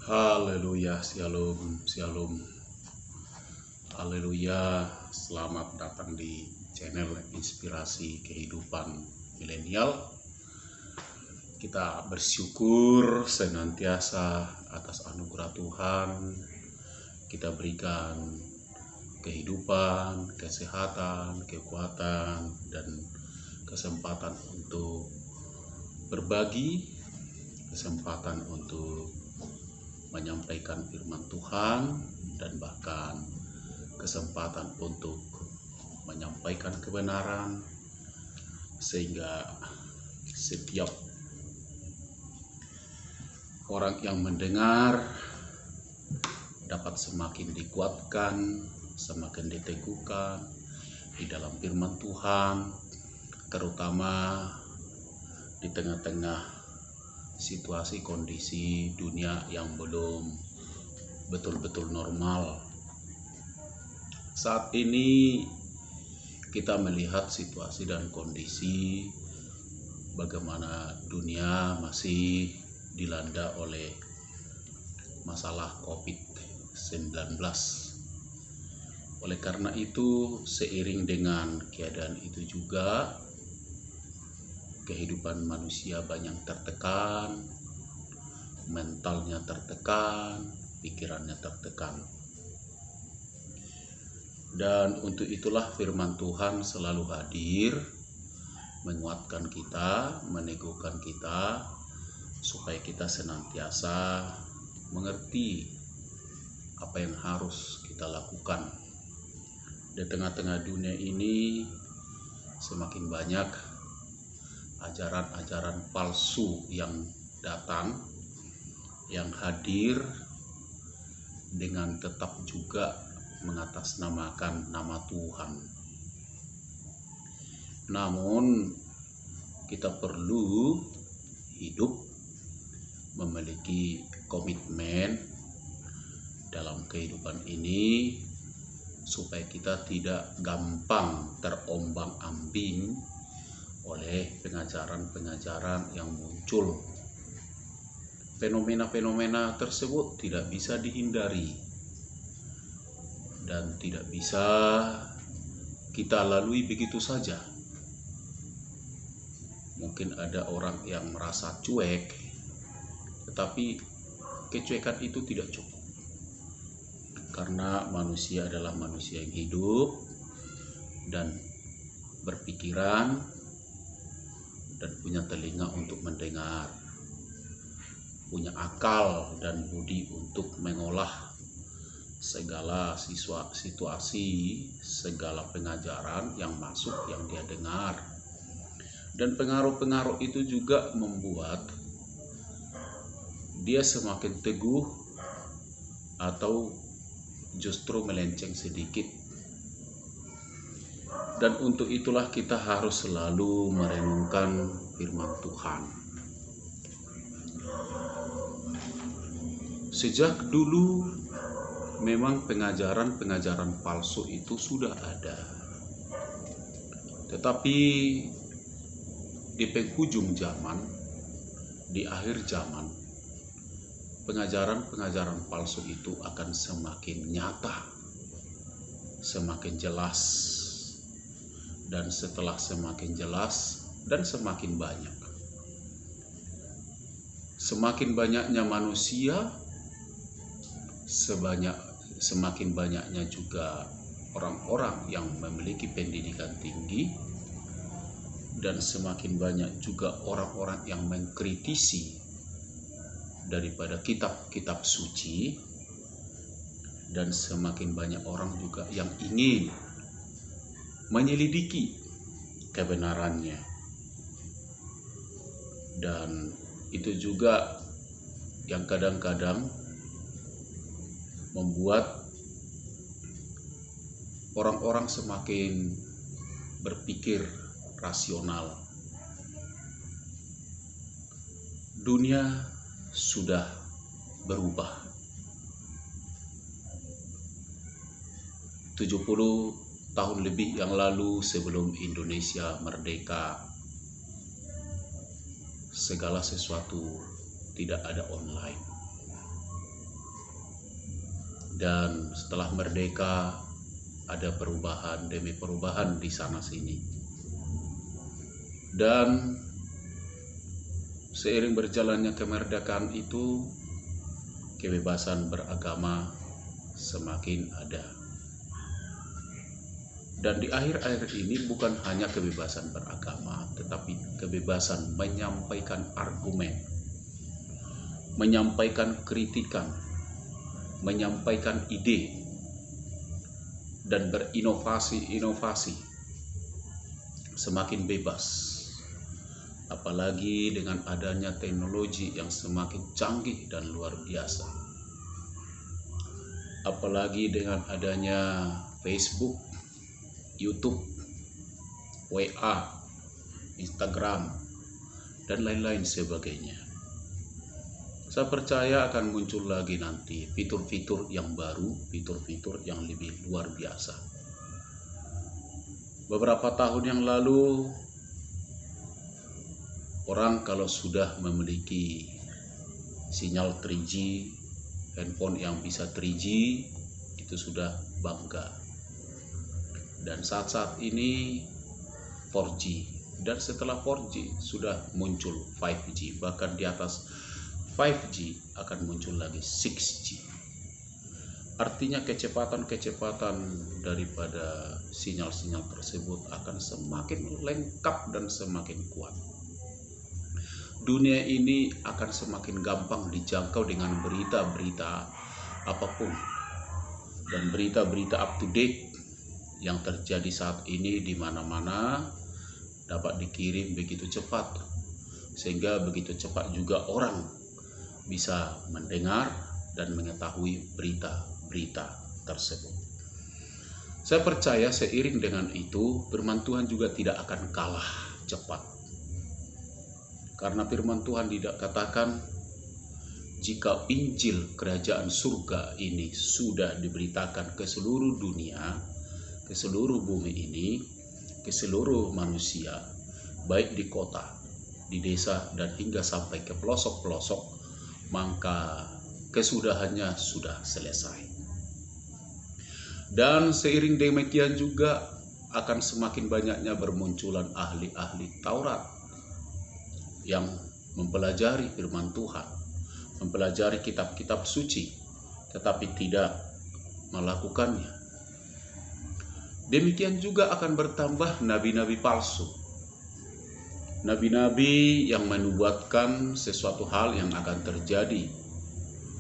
Haleluya, shalom, shalom. Haleluya, selamat datang di channel Inspirasi Kehidupan Milenial. Kita bersyukur senantiasa atas anugerah Tuhan. Kita berikan kehidupan, kesehatan, kekuatan, dan kesempatan untuk berbagi, kesempatan untuk menyampaikan firman Tuhan, dan bahkan kesempatan untuk menyampaikan kebenaran, sehingga setiap orang yang mendengar dapat semakin dikuatkan, semakin diteguhkan di dalam firman Tuhan, terutama di tengah-tengah situasi kondisi dunia yang belum betul-betul normal. Saat ini kita melihat situasi dan kondisi bagaimana dunia masih dilanda oleh masalah COVID-19. Oleh karena itu, seiring dengan keadaan itu juga kehidupan manusia banyak tertekan, mentalnya tertekan, pikirannya tertekan. Dan untuk itulah firman Tuhan selalu hadir, menguatkan kita, meneguhkan kita, supaya kita senantiasa mengerti apa yang harus kita lakukan. Di tengah-tengah dunia ini semakin banyak ajaran-ajaran palsu yang datang, yang hadir dengan tetap juga mengatasnamakan nama Tuhan. Namun kita perlu hidup memiliki komitmen dalam kehidupan ini, supaya kita tidak gampang terombang-ambing oleh pengajaran-pengajaran yang muncul. Fenomena-fenomena tersebut tidak bisa dihindari dan tidak bisa kita lalui begitu saja. Mungkin ada orang yang merasa cuek, tetapi kecuekan itu tidak cukup, karena manusia adalah manusia yang hidup dan berpikiran dan punya telinga untuk mendengar, punya akal dan budi untuk mengolah segala situasi, segala pengajaran yang masuk, yang dia dengar. Dan pengaruh-pengaruh itu juga membuat dia semakin teguh atau justru melenceng sedikit. Dan untuk itulah kita harus selalu merenungkan firman Tuhan. Sejak dulu memang pengajaran-pengajaran palsu itu sudah ada. Tetapi di penghujung zaman, di akhir zaman, pengajaran-pengajaran palsu itu akan semakin nyata, semakin jelas. Dan setelah semakin jelas dan semakin banyak, semakin banyaknya manusia, semakin banyaknya juga orang-orang yang memiliki pendidikan tinggi, dan semakin banyak juga orang-orang yang mengkritisi daripada kitab-kitab suci, dan semakin banyak orang juga yang ingin menyelidiki kebenarannya. Dan itu juga yang kadang-kadang membuat orang-orang semakin berpikir rasional. Dunia sudah berubah. 70 tahun lebih yang lalu sebelum Indonesia merdeka, segala sesuatu tidak ada online. Dan setelah merdeka ada perubahan demi perubahan di sana sini. Dan seiring berjalannya kemerdekaan itu, kebebasan beragama semakin ada. Dan di akhir-akhir ini bukan hanya kebebasan beragama, tetapi kebebasan menyampaikan argumen, menyampaikan kritikan, menyampaikan ide, dan berinovasi-inovasi semakin bebas. Apalagi dengan adanya teknologi yang semakin canggih dan luar biasa. Apalagi dengan adanya Facebook, YouTube, WA, Instagram, dan lain-lain sebagainya. Saya percaya akan muncul lagi nanti fitur-fitur yang baru, fitur-fitur yang lebih luar biasa. Beberapa tahun yang lalu, orang kalau sudah memiliki sinyal 3G, handphone yang bisa 3G, itu sudah bangga. Dan saat-saat ini 4G, dan setelah 4G sudah muncul 5G, bahkan di atas 5G akan muncul lagi 6G. Artinya kecepatan-kecepatan daripada sinyal-sinyal tersebut akan semakin lengkap dan semakin kuat. Dunia ini akan semakin gampang dijangkau dengan berita-berita apapun, dan berita-berita up to date yang terjadi saat ini di mana-mana dapat dikirim begitu cepat, sehingga begitu cepat juga orang bisa mendengar dan mengetahui berita-berita tersebut. Saya percaya seiring dengan itu, firman Tuhan juga tidak akan kalah cepat. Karena firman Tuhan tidak katakan, jika Injil kerajaan surga ini sudah diberitakan ke seluruh dunia, ke seluruh bumi ini, ke seluruh manusia, baik di kota, di desa, dan hingga sampai ke pelosok-pelosok, maka kesudahannya sudah selesai. Dan seiring demikian juga akan semakin banyaknya bermunculan ahli-ahli Taurat yang mempelajari firman Tuhan, mempelajari kitab-kitab suci, tetapi tidak melakukannya. Demikian juga akan bertambah nabi-nabi palsu. Nabi-nabi yang menubuatkan sesuatu hal yang akan terjadi,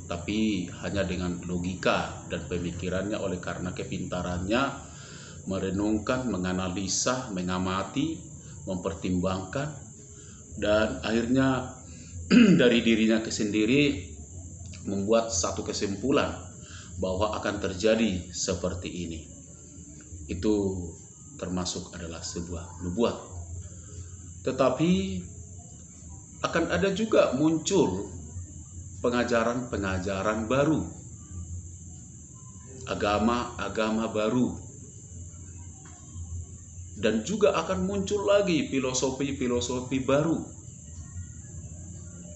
tapi hanya dengan logika dan pemikirannya oleh karena kepintarannya, merenungkan, menganalisa, mengamati, mempertimbangkan, dan akhirnya dari dirinya sendiri membuat satu kesimpulan bahwa akan terjadi seperti ini. Itu termasuk adalah sebuah nubuat. Tetapi akan ada juga muncul pengajaran-pengajaran baru, agama-agama baru, dan juga akan muncul lagi filosofi-filosofi baru,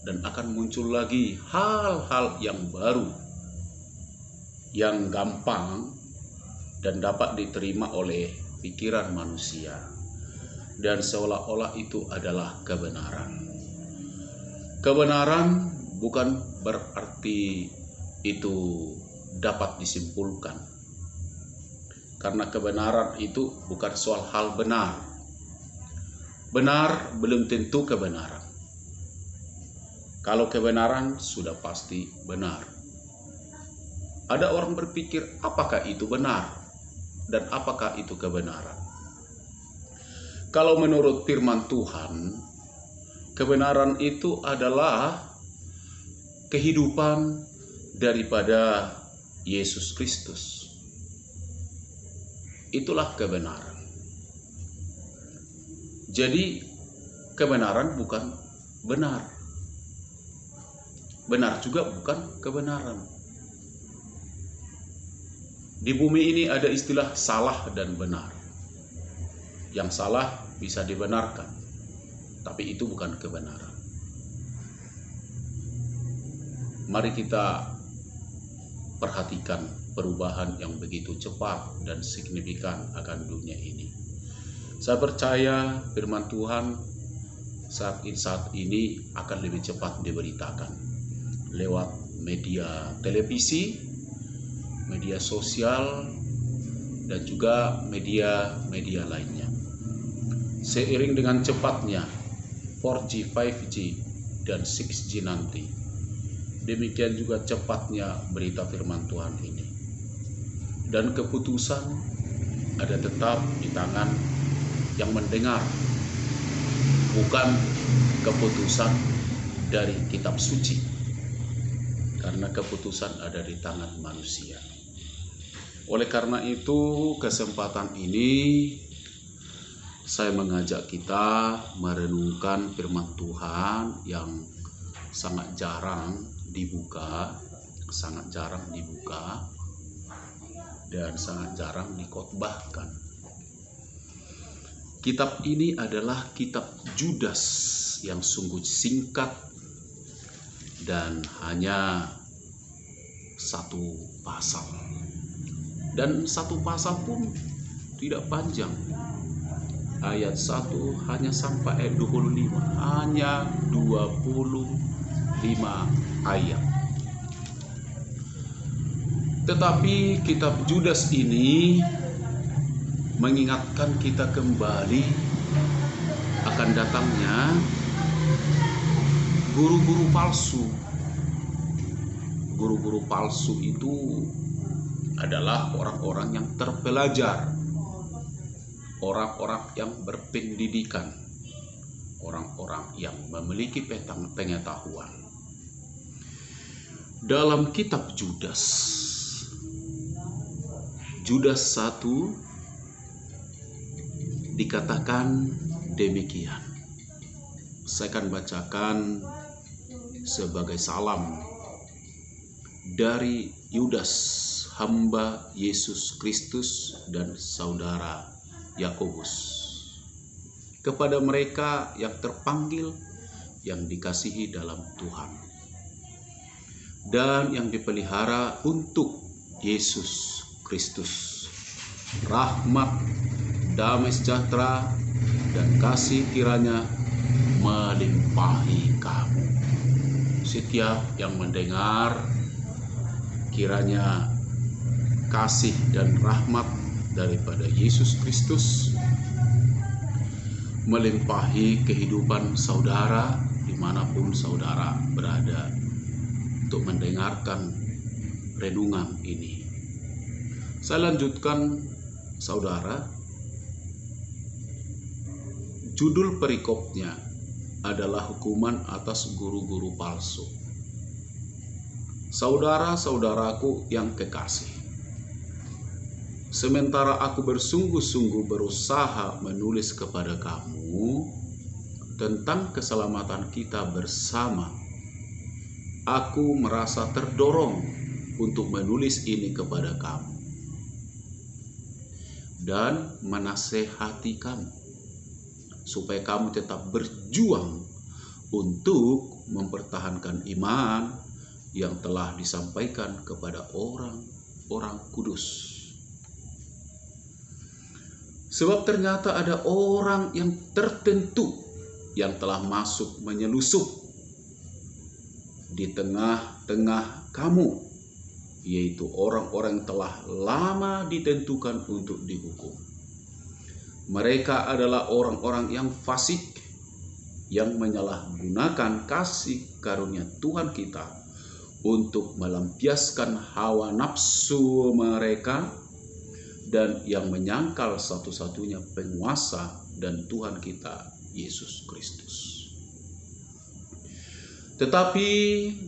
dan akan muncul lagi hal-hal yang baru yang gampang dan dapat diterima oleh pikiran manusia, dan seolah-olah itu adalah kebenaran. Kebenaran bukan berarti itu dapat disimpulkan, karena kebenaran itu bukan soal hal benar. Benar belum tentu kebenaran. Kalau kebenaran sudah pasti benar. Ada orang berpikir, apakah itu benar? Dan apakah itu kebenaran? Kalau menurut firman Tuhan, kebenaran itu adalah kehidupan daripada Yesus Kristus. Itulah kebenaran. Jadi kebenaran bukan benar. Benar juga bukan kebenaran. Di bumi ini ada istilah salah dan benar. Yang salah bisa dibenarkan, tapi itu bukan kebenaran. Mari kita perhatikan perubahan yang begitu cepat dan signifikan akan dunia ini. Saya percaya firman Tuhan saat ini akan lebih cepat diberitakan lewat media televisi, media sosial, dan juga media-media lainnya. Seiring dengan cepatnya 4G, 5G, dan 6G nanti, demikian juga cepatnya berita firman Tuhan ini. Dan keputusan ada tetap di tangan yang mendengar, bukan keputusan dari kitab suci, karena keputusan ada di tangan manusia. Oleh karena itu, kesempatan ini saya mengajak kita merenungkan firman Tuhan yang sangat jarang dibuka, dan sangat jarang dikhotbahkan. Kitab ini adalah kitab Judas yang sungguh singkat dan hanya satu pasal. Dan satu pasal pun tidak panjang. Ayat 1 hanya sampai ayat 25. Hanya 25 ayat. Tetapi kitab Judas ini mengingatkan kita kembali akan datangnya guru-guru palsu. Guru-guru palsu itu adalah orang-orang yang terpelajar, orang-orang yang berpendidikan, orang-orang yang memiliki pengetahuan. Dalam kitab Judas 1 dikatakan demikian. Saya akan bacakan sebagai salam dari Yudas, hamba Yesus Kristus dan saudara Yakobus, kepada mereka yang terpanggil, yang dikasihi dalam Tuhan, dan yang dipelihara untuk Yesus Kristus. Rahmat, damai sejahtera, dan kasih kiranya melimpahi kamu. Setiap yang mendengar, kiranya kasih dan rahmat daripada Yesus Kristus melimpahi kehidupan saudara dimanapun saudara berada untuk mendengarkan renungan ini. Saya lanjutkan, saudara. Judul perikopnya adalah hukuman atas guru-guru palsu. Saudara-saudaraku yang kekasih, sementara aku bersungguh-sungguh berusaha menulis kepada kamu tentang keselamatan kita bersama, aku merasa terdorong untuk menulis ini kepada kamu dan menasehati kamu, supaya kamu tetap berjuang untuk mempertahankan iman yang telah disampaikan kepada orang-orang kudus. Sebab ternyata ada orang yang tertentu yang telah masuk menyelusup di tengah-tengah kamu, yaitu orang-orang yang telah lama ditentukan untuk dihukum. Mereka adalah orang-orang yang fasik, yang menyalahgunakan kasih karunia Tuhan kita untuk melampiaskan hawa nafsu mereka, dan yang menyangkal satu-satunya penguasa dan Tuhan kita, Yesus Kristus. Tetapi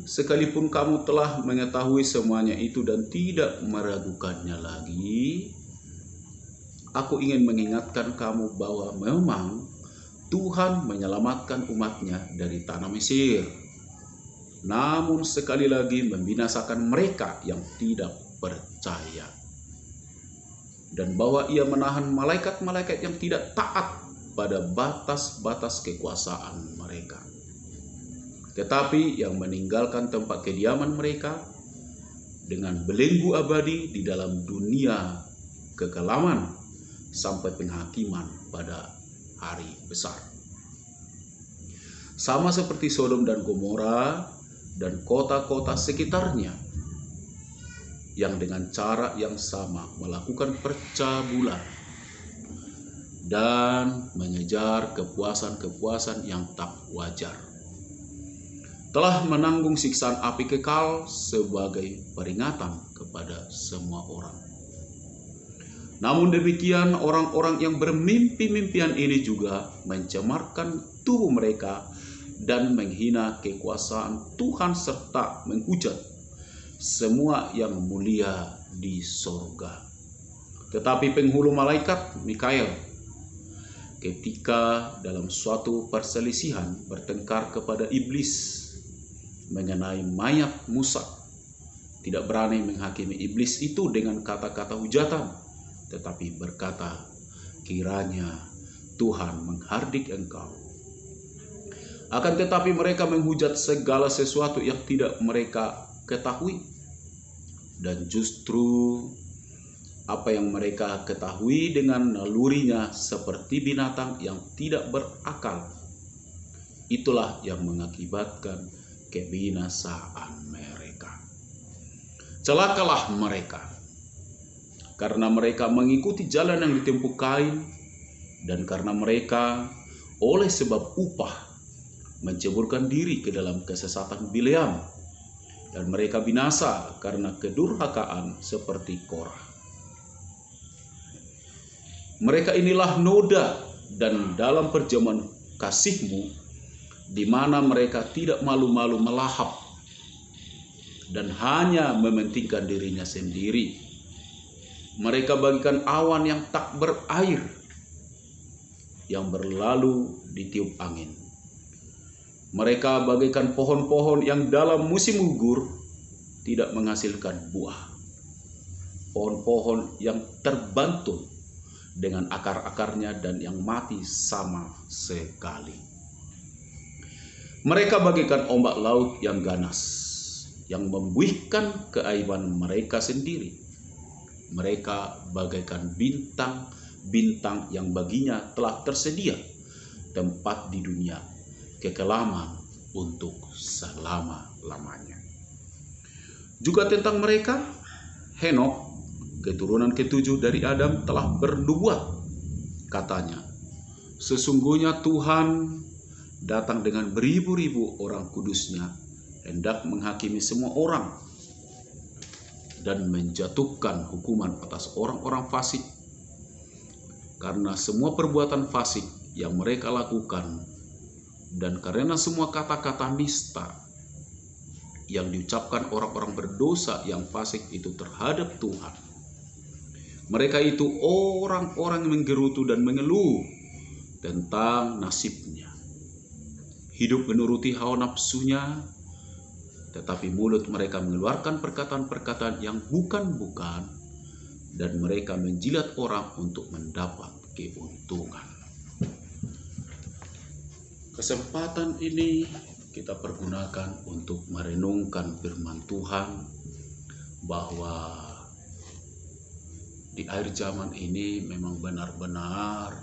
sekalipun kamu telah mengetahui semuanya itu dan tidak meragukannya lagi, aku ingin mengingatkan kamu bahwa memang Tuhan menyelamatkan umatnya dari tanah Mesir, namun sekali lagi membinasakan mereka yang tidak percaya, dan bahwa Ia menahan malaikat-malaikat yang tidak taat pada batas-batas kekuasaan mereka, tetapi yang meninggalkan tempat kediaman mereka dengan belenggu abadi di dalam dunia kekelaman sampai penghakiman pada hari besar. Sama seperti Sodom dan Gomora dan kota-kota sekitarnya yang dengan cara yang sama melakukan percabulan dan mengejar kepuasan-kepuasan yang tak wajar, telah menanggung siksaan api kekal sebagai peringatan kepada semua orang. Namun demikian, orang-orang yang bermimpi-mimpian ini juga mencemarkan tubuh mereka dan menghina kekuasaan Tuhan serta menghujat semua yang mulia di sorga. Tetapi penghulu malaikat Mikael, ketika dalam suatu perselisihan bertengkar kepada iblis mengenai mayat Musa, tidak berani menghakimi iblis itu dengan kata-kata hujatan, tetapi berkata, kiranya Tuhan menghardik engkau. Akan tetapi mereka menghujat segala sesuatu yang tidak mereka ketahui. Dan justru apa yang mereka ketahui dengan nalurinya seperti binatang yang tidak berakal, itulah yang mengakibatkan kebinasaan mereka. Celakalah mereka, karena mereka mengikuti jalan yang ditempuh Kain, dan karena mereka oleh sebab upah menceburkan diri ke dalam kesesatan Bileam, dan mereka binasa karena kedurhakaan seperti Korah. Mereka inilah noda dan dalam perjamuan kasih-Mu, di mana mereka tidak malu-malu melahap dan hanya mementingkan dirinya sendiri. Mereka bagikan awan yang tak berair yang berlalu ditiup angin. Mereka bagaikan pohon-pohon yang dalam musim gugur tidak menghasilkan buah. Pohon-pohon yang terbantul dengan akar-akarnya dan yang mati sama sekali. Mereka bagaikan ombak laut yang ganas, yang membuihkan keaiban mereka sendiri. Mereka bagaikan bintang-bintang yang baginya telah tersedia tempat di dunia kekelaman untuk selama-lamanya. Juga tentang mereka, Henokh, keturunan ketujuh dari Adam, telah bernubuat. Katanya, sesungguhnya Tuhan datang dengan beribu-ribu orang kudusnya, hendak menghakimi semua orang dan menjatuhkan hukuman atas orang-orang fasik, karena semua perbuatan fasik yang mereka lakukan, dan karena semua kata-kata nista yang diucapkan orang-orang berdosa yang fasik itu terhadap Tuhan. Mereka itu orang-orang yang menggerutu dan mengeluh tentang nasibnya. Hidup menuruti hawa nafsunya, tetapi mulut mereka mengeluarkan perkataan-perkataan yang bukan-bukan, dan mereka menjilat orang untuk mendapat keuntungan. Kesempatan ini kita pergunakan untuk merenungkan firman Tuhan, bahwa di akhir zaman ini memang benar-benar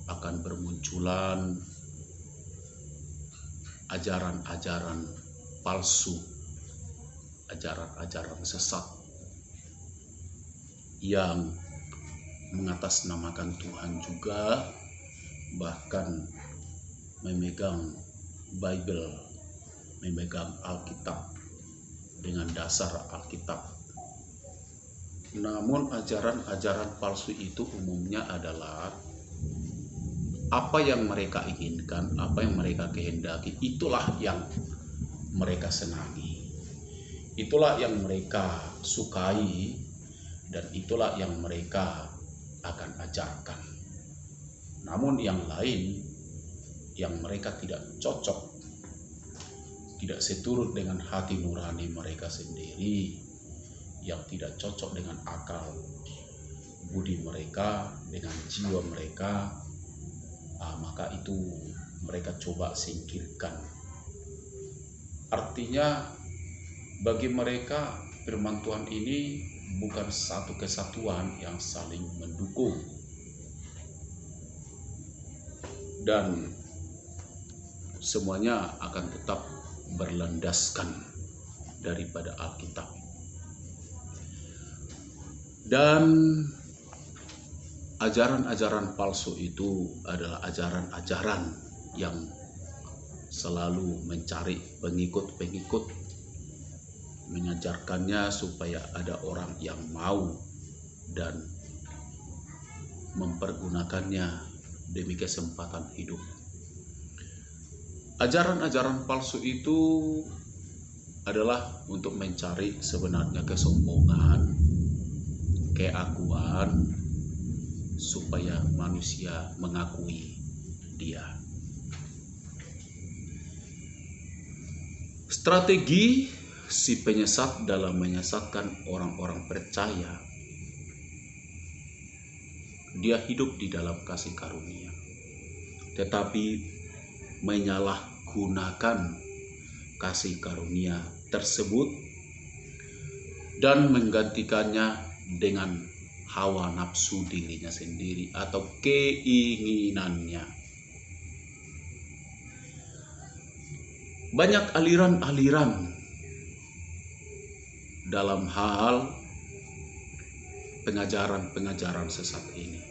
akan bermunculan ajaran-ajaran palsu, ajaran-ajaran sesat yang mengatasnamakan Tuhan juga, bahkan memegang Bible, memegang Alkitab dengan dasar Alkitab. Namun ajaran-ajaran palsu itu umumnya adalah apa yang mereka inginkan, apa yang mereka kehendaki, itulah yang mereka senangi, itulah yang mereka sukai, dan itulah yang mereka akan ajarkan. Namun yang lain yang mereka tidak cocok, tidak seturut dengan hati nurani mereka sendiri, yang tidak cocok dengan akal budi mereka, dengan jiwa mereka, maka itu mereka coba singkirkan. Artinya bagi mereka firman Tuhan ini bukan satu kesatuan yang saling mendukung. Dan semuanya akan tetap berlandaskan daripada Alkitab. Dan ajaran-ajaran palsu itu adalah ajaran-ajaran yang selalu mencari pengikut-pengikut, mengajarkannya supaya ada orang yang mau dan mempergunakannya demi kesempatan hidup. Ajaran-ajaran palsu itu adalah untuk mencari sebenarnya kesombongan, keakuan, supaya manusia mengakui dia. Strategi si penyesat dalam menyesatkan orang-orang percaya, dia hidup di dalam kasih karunia, tetapi menyalahgunakan kasih karunia tersebut dan menggantikannya dengan hawa nafsu dirinya sendiri atau keinginannya. Banyak aliran-aliran dalam hal pengajaran-pengajaran sesat ini.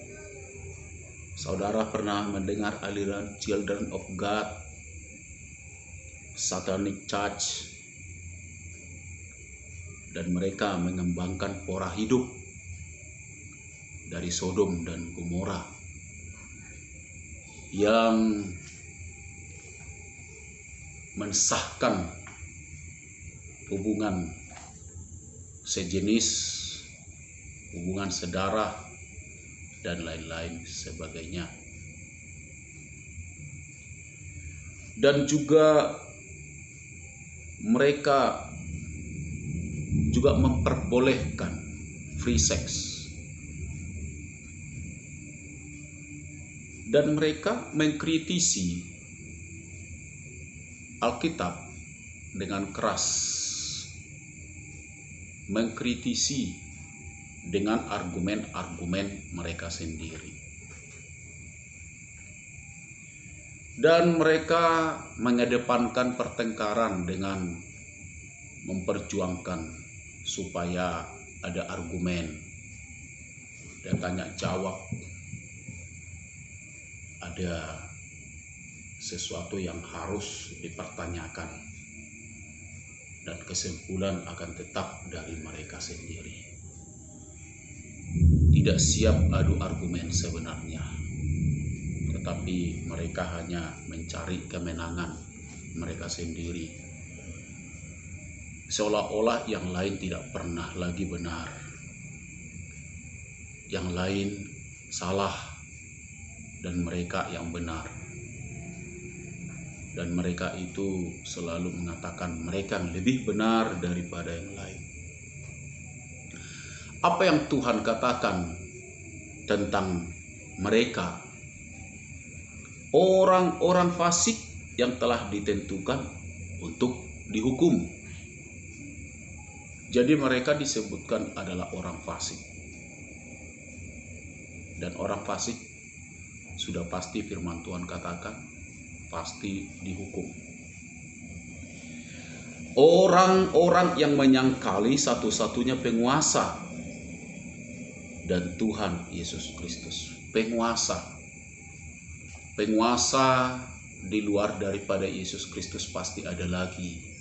Saudara pernah mendengar aliran Children of God, Satanic Church, dan mereka mengembangkan pola hidup dari Sodom dan Gomora yang mensahkan hubungan sejenis, hubungan sedarah, dan lain-lain sebagainya. Dan juga mereka juga memperbolehkan free sex. Dan mereka mengkritisi Alkitab dengan keras, mengkritisi dengan argumen-argumen mereka sendiri. Dan mereka mengedepankan pertengkaran dengan memperjuangkan supaya ada argumen dan tanya jawab, ada sesuatu yang harus dipertanyakan, dan kesimpulan akan tetap dari mereka sendiri. Tidak siap adu argumen sebenarnya, tetapi mereka hanya mencari kemenangan mereka sendiri, seolah-olah yang lain tidak pernah lagi benar, yang lain salah dan mereka yang benar. Dan mereka itu selalu mengatakan mereka lebih benar daripada yang lain. Apa yang Tuhan katakan tentang mereka? Orang-orang fasik yang telah ditentukan untuk dihukum. Jadi mereka disebutkan adalah orang fasik. Dan orang fasik sudah pasti firman Tuhan katakan pasti dihukum. Orang-orang yang menyangkali satu-satunya penguasa dan Tuhan Yesus Kristus. Penguasa di luar daripada Yesus Kristus pasti ada lagi.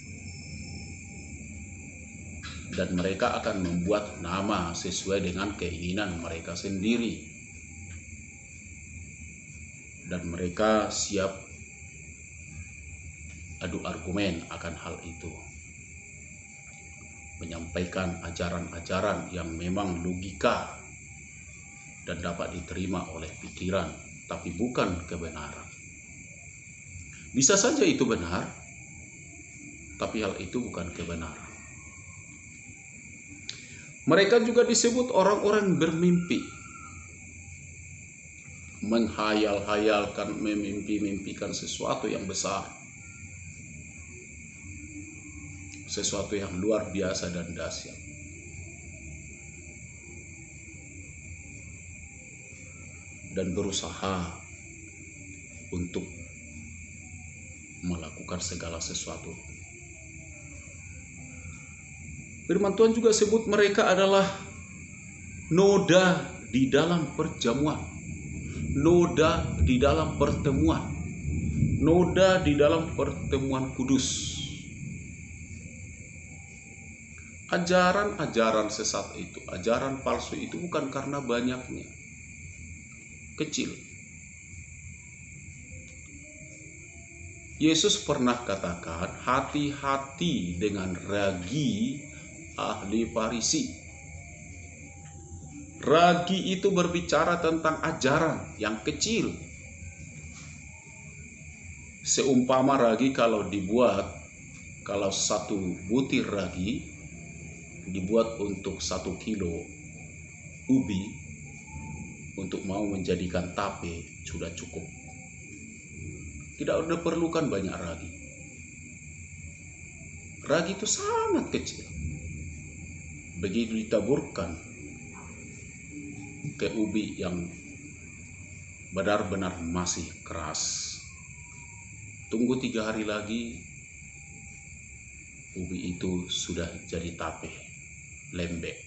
Dan mereka akan membuat nama sesuai dengan keinginan mereka sendiri. Dan mereka siap adu argumen akan hal itu, menyampaikan ajaran-ajaran yang memang logika dan dapat diterima oleh pikiran, tapi bukan kebenaran. Bisa saja itu benar, tapi hal itu bukan kebenaran. Mereka juga disebut orang-orang bermimpi, menghayal-hayalkan, memimpi-mimpikan sesuatu yang besar. sesuatu yang luar biasa dan dahsyat. Dan berusaha untuk melakukan segala sesuatu. Firman Tuhan juga sebut mereka adalah noda di dalam perjamuan, noda di dalam pertemuan, noda di dalam pertemuan kudus. Ajaran-ajaran sesat itu, ajaran palsu itu bukan karena banyaknya, kecil. Yesus pernah katakan, hati-hati dengan ragi ahli Farisi. Ragi itu berbicara tentang ajaran yang kecil. Seumpama ragi kalau satu butir ragi dibuat untuk 1 kilo ubi, untuk mau menjadikan tape sudah cukup. Tidak diperlukan banyak ragi. Ragi itu sangat kecil. Begitu ditaburkan ke ubi yang benar-benar masih keras, tunggu 3 hari lagi, ubi itu sudah jadi tape, lembek,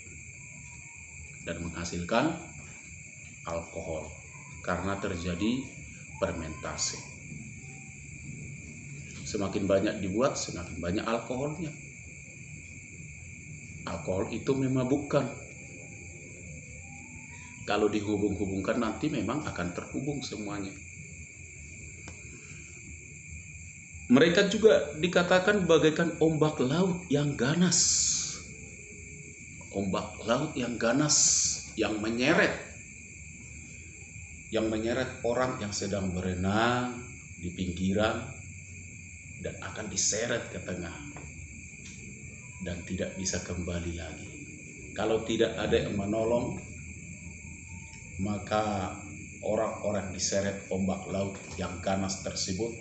dan menghasilkan alkohol karena terjadi fermentasi. Semakin banyak dibuat, semakin banyak alkoholnya. Alkohol itu memabukkan. Kalau dihubung-hubungkan nanti memang akan terhubung semuanya. Mereka juga dikatakan bagaikan ombak laut yang ganas. Ombak laut yang ganas, yang menyeret. Yang menyeret orang yang sedang berenang di pinggiran dan akan diseret ke tengah dan tidak bisa kembali lagi. Kalau tidak ada yang menolong, maka orang-orang diseret ombak laut yang ganas tersebut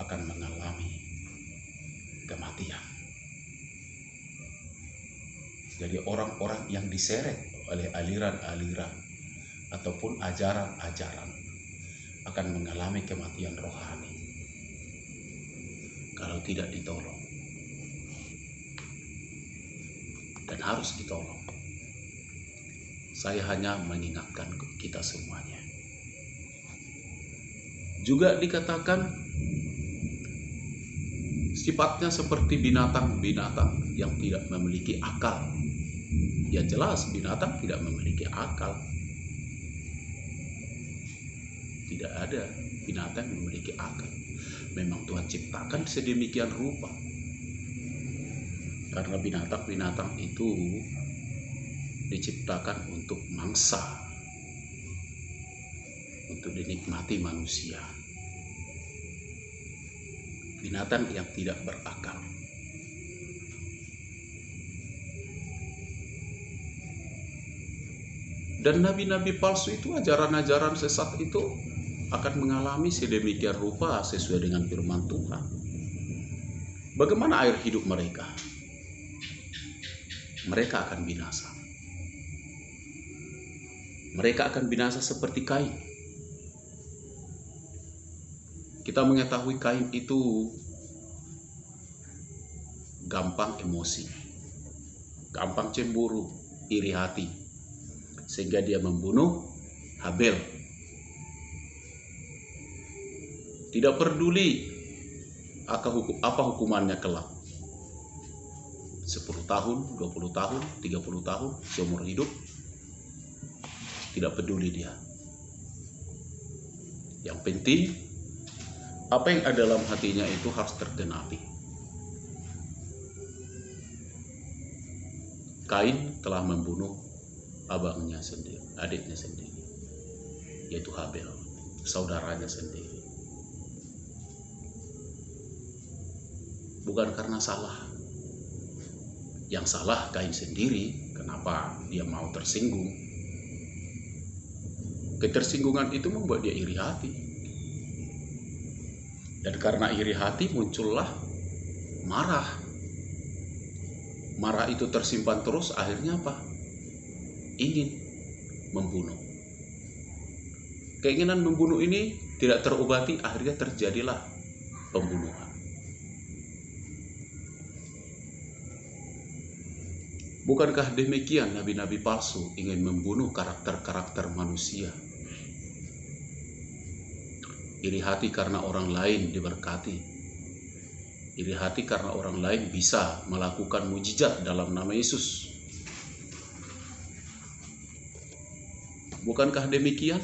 akan mengalami kematian. Jadi orang-orang yang diseret oleh aliran-aliran ataupun ajaran-ajaran akan mengalami kematian rohani kalau tidak ditolong. Dan harus ditolong. Saya hanya mengingatkan kita semuanya. Juga dikatakan sifatnya seperti binatang-binatang yang tidak memiliki akal. Ya jelas binatang tidak memiliki akal. Tidak ada binatang yang memiliki akal. Memang Tuhan ciptakan sedemikian rupa. Karena binatang-binatang itu diciptakan untuk mangsa, untuk dinikmati manusia. Binatang yang tidak berakal. Dan nabi-nabi palsu itu, ajaran-ajaran sesat itu akan mengalami sedemikian rupa sesuai dengan firman Tuhan. Bagaimana air hidup mereka? Mereka akan binasa. Mereka akan binasa seperti Kain. Kita mengetahui Kain itu gampang emosi, gampang cemburu, iri hati, sehingga dia membunuh Habel. Tidak peduli apa hukumannya kelak. 10 tahun, 20 tahun, 30 tahun, seumur hidup. Tidak peduli dia. Yang penting, apa yang ada dalam hatinya itu harus tergenapi. Kain telah membunuh abangnya sendiri, adiknya sendiri, yaitu Habel, saudaranya sendiri. Bukan karena salah. Yang salah Kain sendiri. Kenapa dia mau tersinggung? Ketersinggungan itu membuat dia iri hati. Dan karena iri hati muncullah marah. marah itu tersimpan terus, akhirnya apa? Ingin membunuh. Keinginan membunuh ini tidak terobati, akhirnya terjadilah pembunuhan. Bukankah demikian nabi-nabi palsu ingin membunuh karakter-karakter manusia? Iri hati karena orang lain diberkati. Iri hati karena orang lain bisa melakukan mujizat dalam nama Yesus. Bukankah demikian?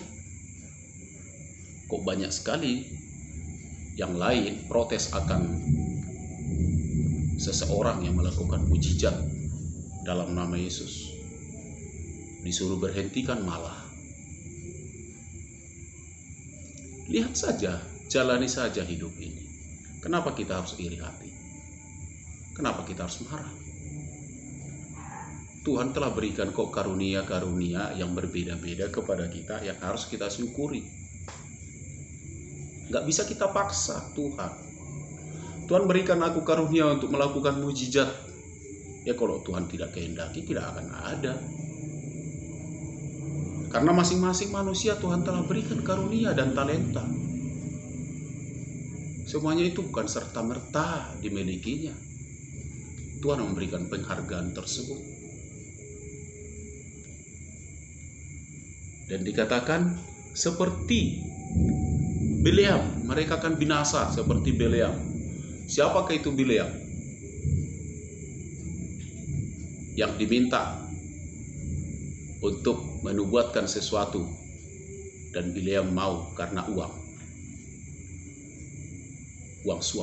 Kok banyak sekali yang lain protes akan seseorang yang melakukan mujizat dalam nama Yesus. Disuruh berhentikan malah. Lihat saja, jalani saja hidup ini. Kenapa kita harus iri hati? Kenapa kita harus marah? Tuhan telah berikan kok karunia-karunia yang berbeda-beda kepada kita yang harus kita syukuri. Gak bisa kita paksa Tuhan. Tuhan berikan aku karunia untuk melakukan mujizat. Ya kalau Tuhan tidak kehendaki, tidak akan ada. Karena masing-masing manusia Tuhan telah berikan karunia dan talenta. Semuanya itu bukan serta-merta dimilikinya. Tuhan memberikan penghargaan tersebut. Dan dikatakan seperti Bileam, mereka akan binasa seperti Bileam. Siapakah itu Bileam? Yang diminta untuk menubuatkan sesuatu dan Bileam mau karena uang suap.